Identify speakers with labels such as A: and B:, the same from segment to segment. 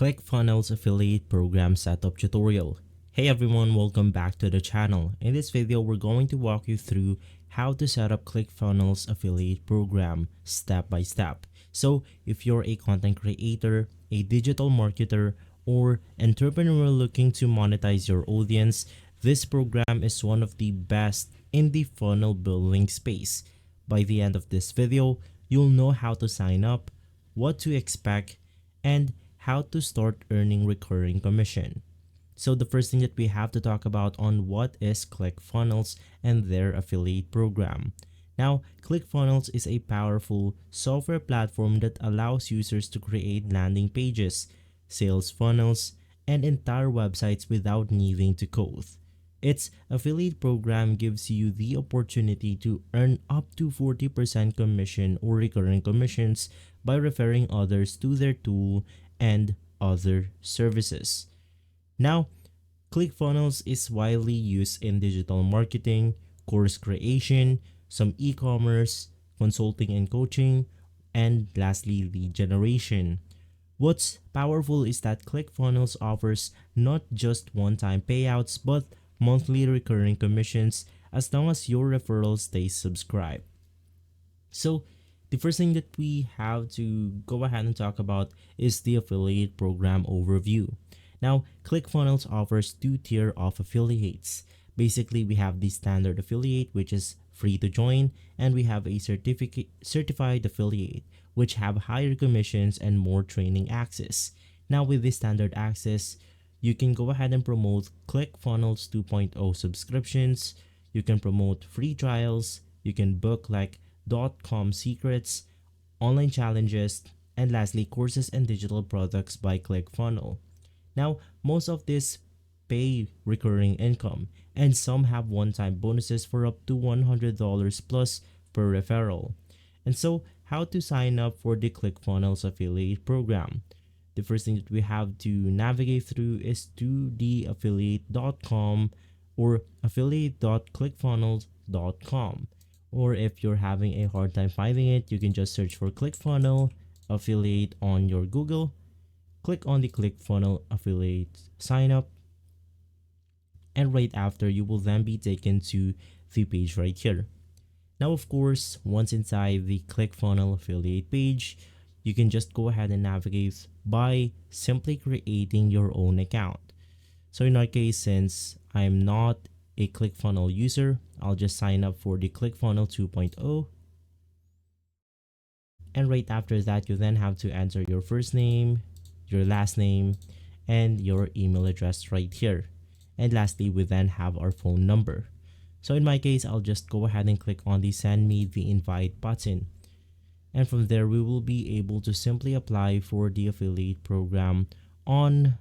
A: ClickFunnels affiliate program setup tutorial. Hey everyone, welcome back to the channel. In this video, we're going to walk you through how to set up ClickFunnels affiliate program step by step. So if you're a content creator, a digital marketer, or entrepreneur looking to monetize your audience, this program is one of the best in the funnel building space. By the end of this video, you'll know how to sign up, what to expect, and how to start earning recurring commission. So the first thing that we have to talk about on what is ClickFunnels and their affiliate program. Now, ClickFunnels is a powerful software platform that allows users to create landing pages, sales funnels, and entire websites without needing to code. Its affiliate program gives you the opportunity to earn up to 40% commission or recurring commissions by referring others to their tool and other services. Now, ClickFunnels is widely used in digital marketing, course creation, some e-commerce, consulting and coaching, and lastly, lead generation. What's powerful is that ClickFunnels offers not just one-time payouts but monthly recurring commissions as long as your referral stays subscribed. So, the first thing that we have to go ahead and talk about is the affiliate program overview. Now, ClickFunnels offers two tiers of affiliates. Basically, we have the standard affiliate, which is free to join, and we have a certified affiliate, which have higher commissions and more training access. Now, with the standard access, you can go ahead and promote ClickFunnels 2.0 subscriptions. You can promote free trials. You can book like .com secrets, online challenges, and lastly, courses and digital products by ClickFunnels. Now, most of this pay recurring income, and some have one-time bonuses for up to $100 plus per referral. And so, how to sign up for the ClickFunnels affiliate program? The first thing that we have to navigate through is to the affiliate.com or affiliate.clickfunnels.com. Or if you're having a hard time finding it, you can just search for ClickFunnels affiliate on your Google. Click on the ClickFunnels affiliate sign up. And right after, you will then be taken to the page right here. Now, of course, once inside the ClickFunnels affiliate page, you can just go ahead and navigate by simply creating your own account. So in our case, since I'm not a ClickFunnels user, I'll just sign up for the ClickFunnels 2.0. And right after that, you then have to enter your first name, your last name, and your email address right here. And lastly, we then have our phone number. So in my case, I'll just go ahead and click on the send me the invite button. And from there, we will be able to simply apply for the affiliate program on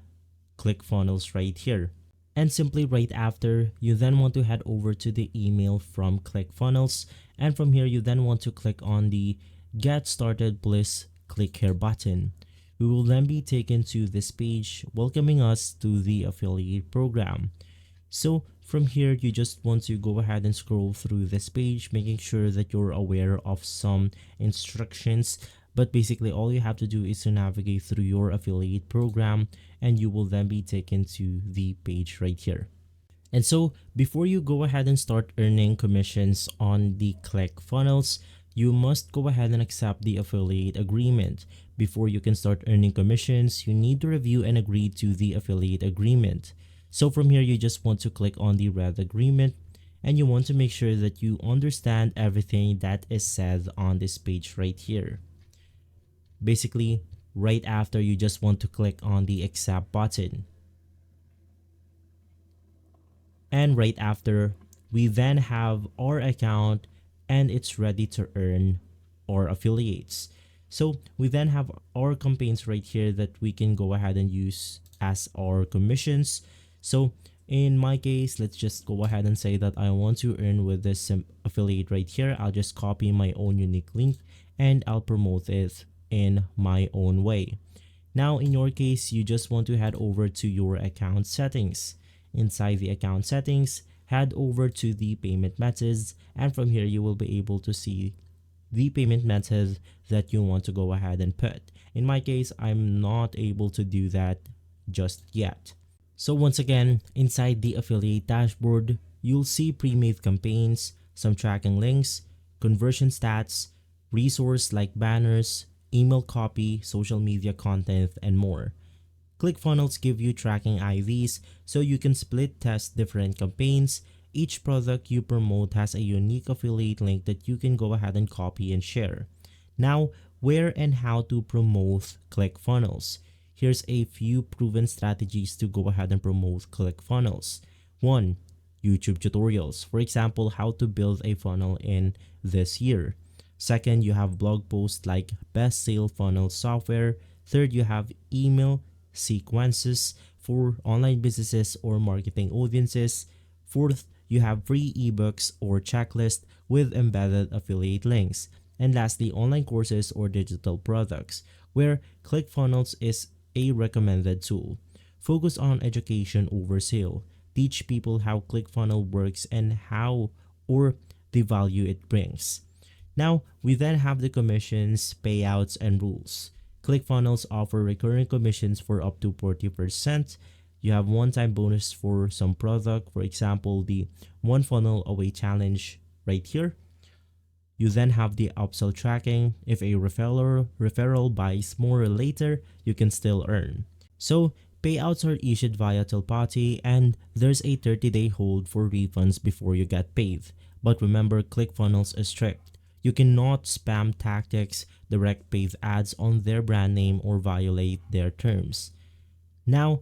A: ClickFunnels right here. And simply right after, you then want to head over to the email from ClickFunnels. And from here, you then want to click on the Get Started Please Click Here button. We will then be taken to this page welcoming us to the affiliate program. So from here, you just want to go ahead and scroll through this page, making sure that you're aware of some instructions. But basically, all you have to do is to navigate through your affiliate program and you will then be taken to the page right here. And so before you go ahead and start earning commissions on the ClickFunnels, you must go ahead and accept the affiliate agreement. Before you can start earning commissions, you need to review and agree to the affiliate agreement. So from here, you just want to click on the red agreement and you want to make sure that you understand everything that is said on this page right here. Basically, right after, you just want to click on the accept button. And right after, we then have our account and it's ready to earn our affiliates. So we then have our campaigns right here that we can go ahead and use as our commissions. So in my case, let's just go ahead and say that I want to earn with this affiliate right here. I'll just copy my own unique link and I'll promote it in my own way. Now, in your case, you just want to head over to your account settings. Inside the account settings, head over to the payment methods, and from here you will be able to see the payment method that you want to go ahead and put. In my case, I'm not able to do that just yet. So once again, inside the affiliate dashboard, you'll see pre-made campaigns, some tracking links, conversion stats, resource like banners, email copy, social media content, and more. ClickFunnels give you tracking IDs so you can split test different campaigns. Each product you promote has a unique affiliate link that you can go ahead and copy and share. Now, where and how to promote ClickFunnels. Here's a few proven strategies to go ahead and promote ClickFunnels. 1. YouTube tutorials. For example, how to build a funnel in this year. Second, you have blog posts like best sale funnel software. Third, you have email sequences for online businesses or marketing audiences. Fourth, you have free ebooks or checklist with embedded affiliate links. And lastly, online courses or digital products, where ClickFunnels is a recommended tool. Focus on education over sale. Teach people how ClickFunnels works and how or the value it brings. Now, we then have the commissions, payouts, and rules. ClickFunnels offer recurring commissions for up to 40%. You have one-time bonus for some product, for example, the One Funnel Away Challenge right here. You then have the upsell tracking. If a referral buys more later, you can still earn. So, payouts are issued via telepathy and there's a 30-day hold for refunds before you get paid. But remember, ClickFunnels is strict. You cannot spam tactics, direct paid ads on their brand name, or violate their terms. Now,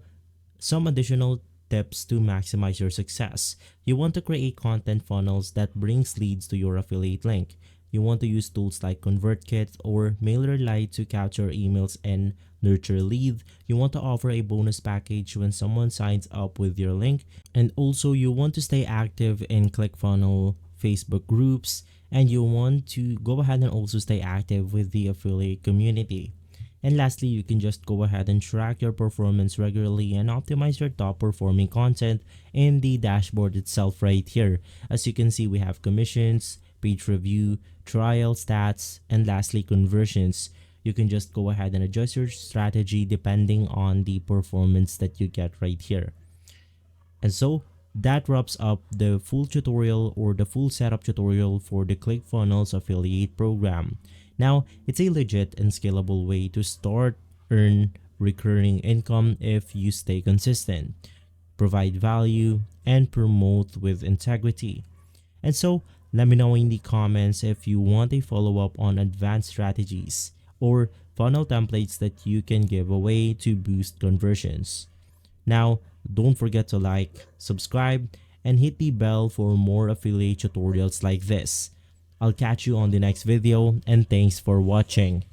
A: some additional tips to maximize your success. You want to create content funnels that brings leads to your affiliate link. You want to use tools like ConvertKit or MailerLite to capture emails and nurture lead. You want to offer a bonus package when someone signs up with your link. And also, you want to stay active in ClickFunnels Facebook groups, and you want to go ahead and also stay active with the affiliate community. And lastly, you can just go ahead and track your performance regularly and optimize your top performing content in the dashboard itself right here. As you can see, we have commissions, page review, trial stats, and lastly, conversions. You can just go ahead and adjust your strategy depending on the performance that you get right here. And so that wraps up the full tutorial or the full setup tutorial for the ClickFunnels affiliate program. Now, it's a legit and scalable way to start earn recurring income if you stay consistent, provide value, and promote with integrity. And so, let me know in the comments if you want a follow-up on advanced strategies or funnel templates that you can give away to boost conversions. Now, don't forget to like, subscribe, and hit the bell for more affiliate tutorials like this. I'll catch you on the next video, and thanks for watching.